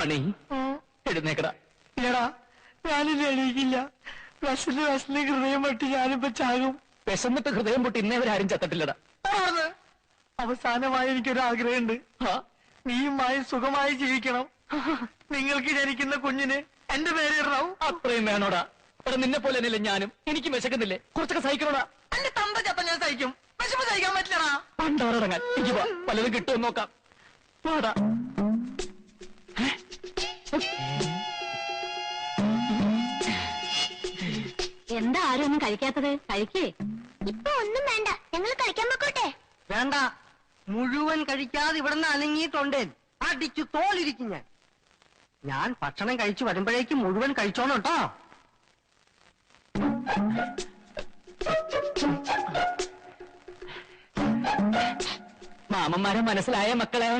പണി എഴുന്നേക്കടാ. ഇല്ലടാ, ഞാനില്ല, എണീക്കില്ല. വിശന്ന് ഹൃദയം പൊട്ടി ഞാനിപ്പോ ചാകും. വിശന്നിട്ട് ഹൃദയം പൊട്ടി ഇന്നേവരാരും ചത്തിട്ടില്ലടാ. അവസാനമായി എനിക്കൊരു ആഗ്രഹമുണ്ട്. നീയുമായി സുഖമായി ജീവിക്കണം. നിങ്ങൾക്ക് ജനിക്കുന്ന കുഞ്ഞിന് എന്റെ പേര് ഇടണം. അത്രയും വേണോടാ? എടാ, നിന്നെ പോലെ തന്നെയല്ലേ ഞാനും. എനിക്ക് വിശക്കുന്നില്ലേ? കുറച്ചൊക്കെ സഹിക്കണോടാ. എന്റെ തന്ത ചത്ത ഞാൻ സഹിക്കും. വിശപ്പ് സഹിക്കാൻ പറ്റില്ലടാ. പണ്ടാറടങ്ങാൻ എനിക്ക് പലതും കിട്ടുമെന്ന് നോക്കാം. വാടാ. എന്താ ആരും ഒന്നും കഴിക്കാത്തത്? കഴിക്കേ. ഇപ്പൊ ഒന്നും വേണ്ട, ഞങ്ങൾ കഴിക്കാൻ പൊക്കോട്ടെ. വേണ്ട, മുഴുവൻ കഴിക്കാതെ ഇവിടുന്ന് അനങ്ങിയിട്ടുണ്ടേ അടിച്ചു തോലിരിക്കും ഞാൻ ഭക്ഷണം കഴിച്ചു വരുമ്പോഴേക്കും മുഴുവൻ കഴിച്ചോണം കേട്ടോ. മാമന്മാരെ മനസ്സിലായ മക്കളെ?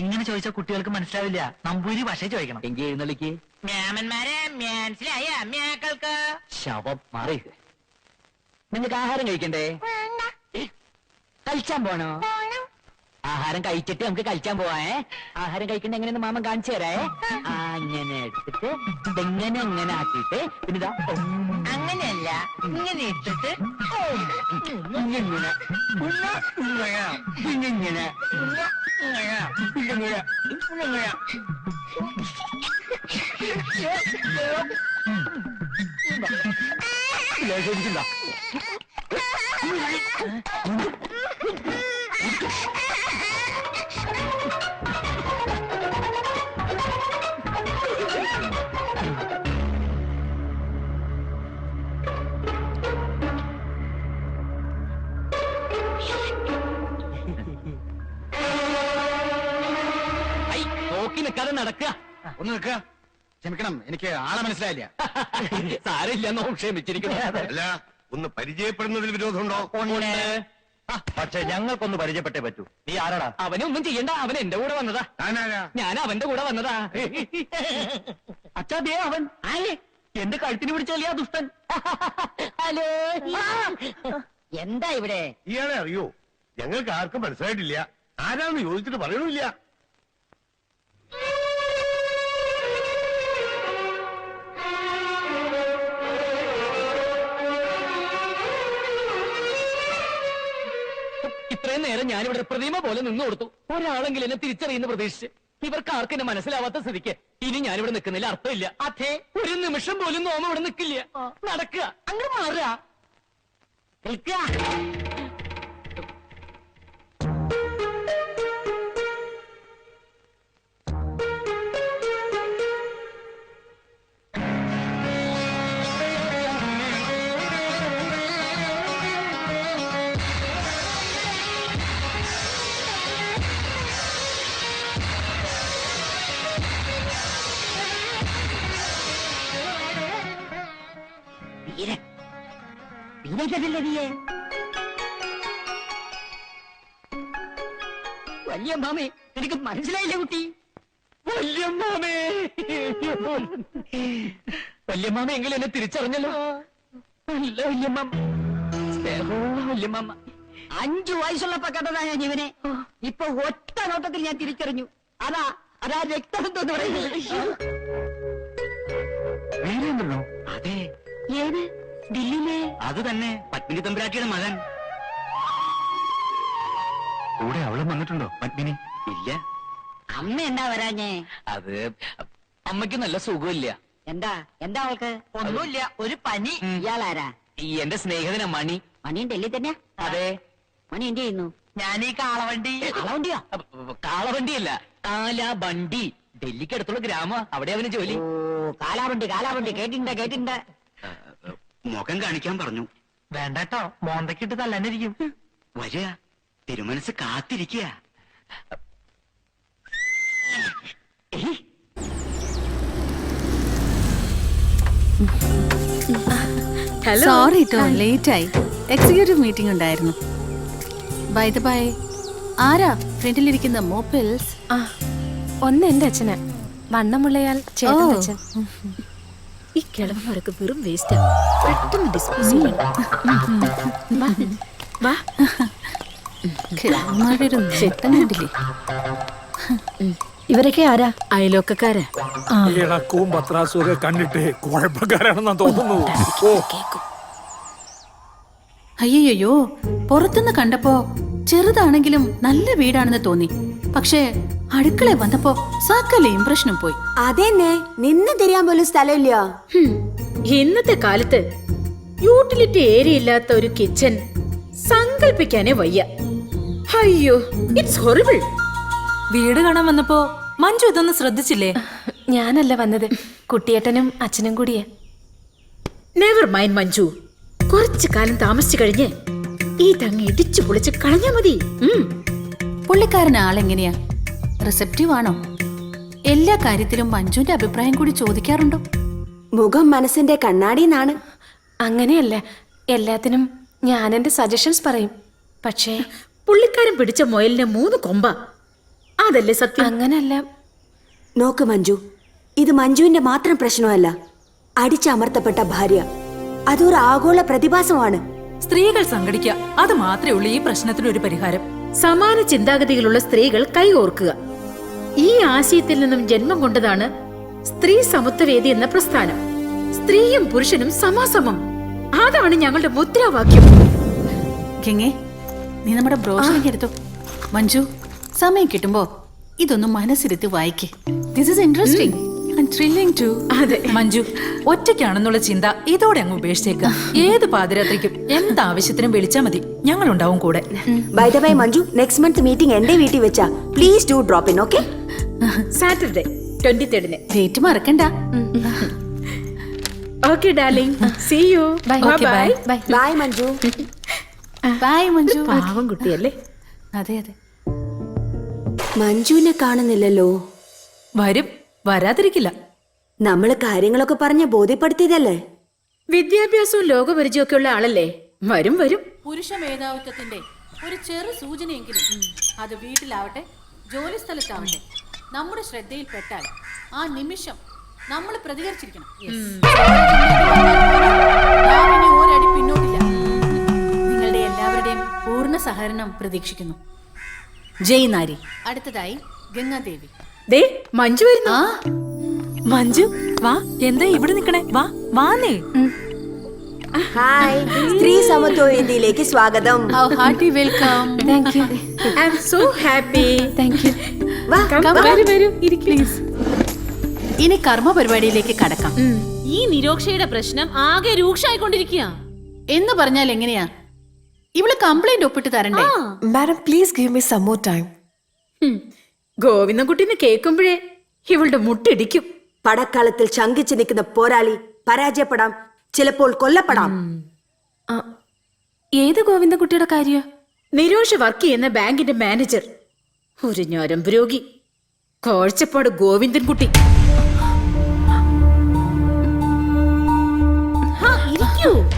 ഇങ്ങനെ ചോദിച്ച കുട്ടികൾക്ക് മനസ്സിലാവില്ല. നമ്പൂരി ഭാഷ ചോദിക്കണം. എങ്കിൽ എഴുന്നള്ളിക്ക്. മാമന്മാരെ മനസ്സിലായ അമ്മയാക്കൾക്ക്. ശവം മാറി. നിങ്ങൾക്ക് ആഹാരം കഴിക്കണ്ടേ? വേണ്ട, കഴിച്ചാൻ പോണോ? പോണം. ആഹാരം കഴിച്ചിട്ട് നമുക്ക് കഴിച്ചാൻ പോവാ. ആഹാരം കഴിക്കണ്ട എങ്ങനെയെന്ന് മാമൻ കാണിച്ചു തരേ. അങ്ങനെ എടുത്തിട്ട് ഇതെങ്ങനെ എങ്ങനെ ആക്കിയിട്ട് പിന്നെ ഇതാ അങ്ങനെയല്ല, ഇങ്ങനെ ഇട്ടിട്ട് ഇങ്ങനെ ഇങ്ങനെ ശരിക്കില്ല. നോക്കി നിൽക്കാതെ നടക്കുക. ഒന്ന് നിൽക്കുക. ക്ഷമിക്കണം, എനിക്ക് ആളെ മനസ്സിലായില്ല. സാരില്ലെന്നോ ക്ഷമിച്ചിരിക്കുന്നു. അല്ല, ഒന്ന് പരിചയപ്പെടുന്നതിൽ വിരോധമുണ്ടോ? പക്ഷെ ഞങ്ങൾക്കൊന്ന് പരിചയപ്പെട്ടേ പറ്റൂ. നീ ആരാടാ? അവനൊന്നും ചെയ്യണ്ട, അവൻ എന്റെ കൂടെ വന്നതാ. ഞാനാരാ? ഞാൻ അവന്റെ കൂടെ വന്നതാ. അച്ഛാ, ദേ അവൻ. എന്റെ കഴുത്തിന് പിടിച്ചല്ലേ ദുഷ്ടൻ. ഹലോ. എന്താ ഇവിടെ? ഇയാളെ അറിയോ? ഞങ്ങൾക്ക് ആർക്കും മനസ്സിലായിട്ടില്ല. ആരാന്ന് ചോദിച്ചിട്ട് പറയണില്ല. ഇത്രയും നേരം ഞാനിവിടെ പ്രതിമ പോലെ നിന്നു കൊടുത്തു. ഒരാളെങ്കിലും എന്നെ തിരിച്ചറിയുന്ന പ്രതീക്ഷിച്ച്. ഇവർക്ക് ആർക്കും എന്നെ മനസ്സിലാവാത്ത സ്ഥിതിക്ക് ഇനി ഞാനിവിടെ നിൽക്കുന്നില്ല, അർത്ഥമില്ല. അതെ, ഒരു നിമിഷം പോലും നോമ ഇവിടെ നിൽക്കില്ല. നടക്കുക, അങ്ങ് മാറുക. നിൽക്കുക. വല്യമ്മാമേ, എനിക്ക് മനസ്സിലായില്ല കുട്ടി. വല്യമ്മാമേ, വല്യമ്മാമ എങ്കിലും എന്നെ തിരിച്ചറിഞ്ഞല്ലോ. നല്ല വല്യമ്മ, സ്നേഹമുള്ള വല്യമ്മ. 5 വയസ്സുള്ളപ്പോ കണ്ടതാ ഞാൻ ഇവനെ. ഇപ്പൊ ഒറ്റ നോട്ടത്തിൽ ഞാൻ തിരിച്ചറിഞ്ഞു. അതാ രക്തബന്ധം എന്ന് പറയുന്നത്. വീരേന്ദ്രനോ? അതെ. ഏത്? ദില്ലിയിലെ? അത് തന്നെ, പത്മിനി തമ്പുരാട്ടിയുടെ മകൻ. കൂടെ അവളും വന്നിട്ടുണ്ടോ പത്മിനി? ഇല്ല. അമ്മ എന്താ വരാഞ്ഞേ? അത് അമ്മയ്ക്ക് നല്ല സുഖമില്ല. എന്താ അവൾക്ക്? ഒന്നുമില്ല, ഒരു പനി. ഇയാളാരാ? ഈ എന്റെ സ്നേഹിതന മണി. മണിയും ഡൽഹി തന്നെയാ? അതെ. മണി എന്ത് ചെയ്യുന്നു? ഞാൻ ഈ കാളവണ്ടി. കാളവണ്ടിയോ? കാളവണ്ടിയല്ല, കാലാബണ്ടി. ഡൽഹിക്ക് അടുത്തുള്ള ഗ്രാമം, അവിടെ അവന് ജോലി. ഓ, കാലാവണ്ടി കേട്ടിട്ടുണ്ട്. മുഖം കാണിക്കാൻ പറഞ്ഞു. വേണ്ടട്ടോ, മോന്തക്കിട്ട് തല്ലാനിരിക്കും. വരിക, തിരുമനസ് കാത്തിരിക്കുക. സോറി ട്ടോ, ലേറ്റ് ആയി. എക്സിക്യൂട്ടീവ് മീറ്റിംഗ് ഉണ്ടായിരുന്നു. ബൈ ദ ബൈ, ആരാ ഫ്രണ്ടിലിരിക്കുന്ന മോപ്പിൾസ്? ഒന്ന് എന്റെ അച്ഛന്, വണ്ണമുള്ളയാൾ ചേട്ടൻ അച്ഛൻ. ഈ കിളവന്മാരൊക്കെ വെറും വേസ്റ്റാ, പെട്ടെന്ന് ഡിസ്പോസ് ചെയ്യണം. വാ, കിളവന്മാരുടെ ഒരു നേട്ടം കണ്ടില്ലേ? ഇവരൊക്കെ ആരാ? അയലോക്കക്കാരാ. ഇളക്കവും പത്രാസും ഒക്കെ കണ്ടിട്ട് കുഴപ്പക്കാരാണെന്നാ തോന്നുന്നു. ഓ, അയ്യോ, പുറത്തുനിന്ന് കണ്ടപ്പോ ചെറുതാണെങ്കിലും നല്ല വീടാണെന്ന് തോന്നി. പക്ഷേ അടുക്കള വന്നപ്പോ സകല ഇംപ്രഷനും പോയി. അതെന്നെ നിന്ന് തിരിയാൻ പോലും സ്ഥലമില്ല. ഇന്നത്തെ കാലത്ത് യൂട്ടിലിറ്റി ഏരിയ ഇല്ലാത്ത ഒരു കിച്ചൺ സങ്കല്പിക്കാനേ വയ്യ. അയ്യോ, ഇറ്റ്സ് ഹൊറിബിൾ. വീട് കാണാൻ വന്നപ്പോ മഞ്ജു ഇതൊന്നും ശ്രദ്ധിച്ചില്ലേ? ഞാനല്ല വന്നത്, കുട്ടിയേട്ടനും അച്ഛനും കൂടിയാ. നെവർ മൈൻഡ് മഞ്ജു, കുറച്ചു കാലം താമസിച്ചു കഴിഞ്ഞ് ഈ തങ്ങ ഇടിച്ചു പൊളിച്ച് കളഞ്ഞാ മതി. പുള്ളിക്കാരൻ ആളെങ്ങനെയാ? റിസപ്റ്റീവ് ആണോ? എല്ലാ കാര്യത്തിലും മഞ്ജുവിന്റെ അഭിപ്രായം കൂടി ചോദിക്കാറുണ്ടോ? മുഖം മനസ്സിന്റെ കണ്ണാടിന്നാണ്. അങ്ങനെയല്ല, എല്ലാത്തിനും ഞാൻ എന്റെ സജഷൻസ് പറയും. പക്ഷേ പുള്ളിക്കാരൻ പിടിച്ച മുയലിന് 3 കൊമ്പ. അതല്ലേ സത്യം? അങ്ങനല്ല. നോക്ക് മഞ്ജു, ഇത് മഞ്ജുവിന്റെ മാത്രം പ്രശ്നമല്ല. അടിച്ചമർത്തപ്പെട്ട ഭാര്യ അതൊരു ആഗോള പ്രതിഭാസമാണ്. സ്ത്രീകൾ സംഘടിക്കുക, അത് മാത്രമേ ഉള്ളൂ ഈ പ്രശ്നത്തിന് ഒരു പരിഹാരം. സമാന ചിന്താഗതികളുള്ള സ്ത്രീകൾ കൈകോർക്കുക. ഈ ആശയത്തിൽ നിന്നും ജന്മം കൊണ്ടതാണ് സ്ത്രീ സമത്വവേദി എന്ന പ്രസ്ഥാനം. സ്ത്രീയും പുരുഷനും സമാസമം, അതാണ് ഞങ്ങളുടെ മുദ്രാവാക്യം. ഗംഗേ, നീ നമ്മുടെ ബ്രോഷറിങ് എടുത്തോ. മഞ്ജു, സമയം കിട്ടുമ്പോ ഇതൊന്നും മനസ്സിരുത്തി വായിക്കേ. This is interesting and thrilling too. അതെ മഞ്ജു, ഒറ്റയ്ക്കാണെന്നുള്ള ചിന്ത ഇതോടെ അങ്ങ് ഉപേക്ഷിച്ചേക്കാം. ഏത് പാതിരാത്രിക്കും എന്താവശ്യത്തിനും വിളിച്ചാ മതി, ഞങ്ങളുണ്ടാവും കൂടെ. By the way Manju, next month meeting എന്റെ വീട്ടിൽ വെച്ചാ. Please do drop in. Okay? Saturday 23rd. Date മറക്കണ്ട. Okay darling, see you. Bye bye. Bye Manju. Bye Manju. പാവം കുട്ടിയല്ലേ? അതെ അതെ. മഞ്ജുവിനെ കാണുന്നില്ലല്ലോ. വരും, വരാതിരിക്കില്ല. നമ്മള് കാര്യങ്ങളൊക്കെ പറഞ്ഞ് ബോധ്യപ്പെടുത്തിയതല്ലേ? വിദ്യാഭ്യാസവും ലോകപരിചയം ഒക്കെ ഉള്ള ആളല്ലേ? വരും വരും. പുരുഷ മേധാവിത്വത്തിന്റെ ഒരു ചെറു സൂചനയെങ്കിലും അത് വീട്ടിലാവട്ടെ ജോലി സ്ഥലത്താവട്ടെ നമ്മുടെ ശ്രദ്ധയിൽപ്പെട്ടാൽ ആ നിമിഷം നമ്മൾ പ്രതികരിച്ചിരിക്കണം. ഒരടി പിന്നോട്ടില്ല. നിങ്ങളുടെ എല്ലാവരുടെയും പൂർണ്ണ സഹകരണം പ്രതീക്ഷിക്കുന്നു. ജയ് നാരി. അടുത്തതായി ഗംഗാദേവി. ദേ മഞ്ജു വരുന്നു. മഞ്ജു വാ, എന്താ ഇവിടെ നിക്കണേ? വാ വാന്നേ. ഹായ്, സ്ത്രീ സമത്വവേദിയിലേക്ക് സ്വാഗതം. Hearty welcome. Thank you. I am so happy. Thank you. വരൂ, പ്ലീസ്. ഇനി കർമ്മ പരിപാടിയിലേക്ക് കടക്കാം. ഈ നിരോക്ഷയുടെ പ്രശ്നം ആകെ രൂക്ഷായിക്കൊണ്ടിരിക്കുക. എന്ന് പറഞ്ഞാൽ എങ്ങനെയാ? ഇവള് കംപ്ലൈന്റ് ഒപ്പിട്ട് തരണ്ടേ? Madam please give me some more time. ഗോവിന്ദൻകുട്ടിനെ കേൾക്കുമ്പോഴേ ഇവളുടെ മുട്ടിടിക്കും. പടക്കളത്തിൽ ശങ്കിച്ചു നിൽക്കുന്ന പോരാളി പരാജയപ്പെടാം, ചിലപ്പോൾ കൊല്ലപ്പെടാം. ഏത് ഗോവിന്ദൻകുട്ടിയുടെ കാര്യം? നിരോഷ വർക്ക് ചെയ്യുന്ന ബാങ്കിന്റെ മാനേജർ, ഒരു ഞരമ്പ് രോഗി, കാഴ്ചപ്പാട് ഗോവിന്ദൻകുട്ടി.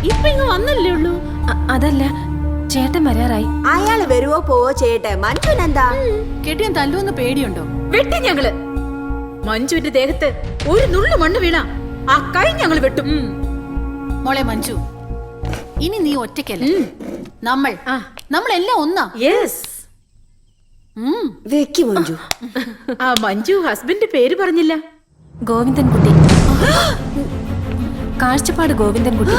ഇപ്പൊ ഇങ്ങ് വന്നല്ലേ ഉള്ളൂ. അതല്ല, ചേട്ടൻ വരാറായി. അയാള് വരുവോ പോവോ ചെയ്യട്ടെ. മഞ്ജുനെന്താ? കെട്ടിയാൻ തല്ലുവെന്ന് പേടിയുണ്ടോ? വെട്ടി ഞങ്ങള്. മഞ്ജുവിന്റെ ദേഹത്ത് ഒരു നുള്ളു മണ്ണ് വീണ ആ കൈ ഞങ്ങൾ വെട്ടും. മോളെ മഞ്ജു, ഇനി നീ ഒറ്റയ്ക്കല്ല. നമ്മളെല്ലാം ഒന്നാ. യെസ്. വെക്കി മഞ്ജു. ആ മഞ്ജു ഹസ്ബൻഡ് പേര് പറഞ്ഞില്ല. ഗോവിന്ദൻകുട്ടി. കാഴ്ചപ്പാട് ഗോവിന്ദൻകുട്ടി.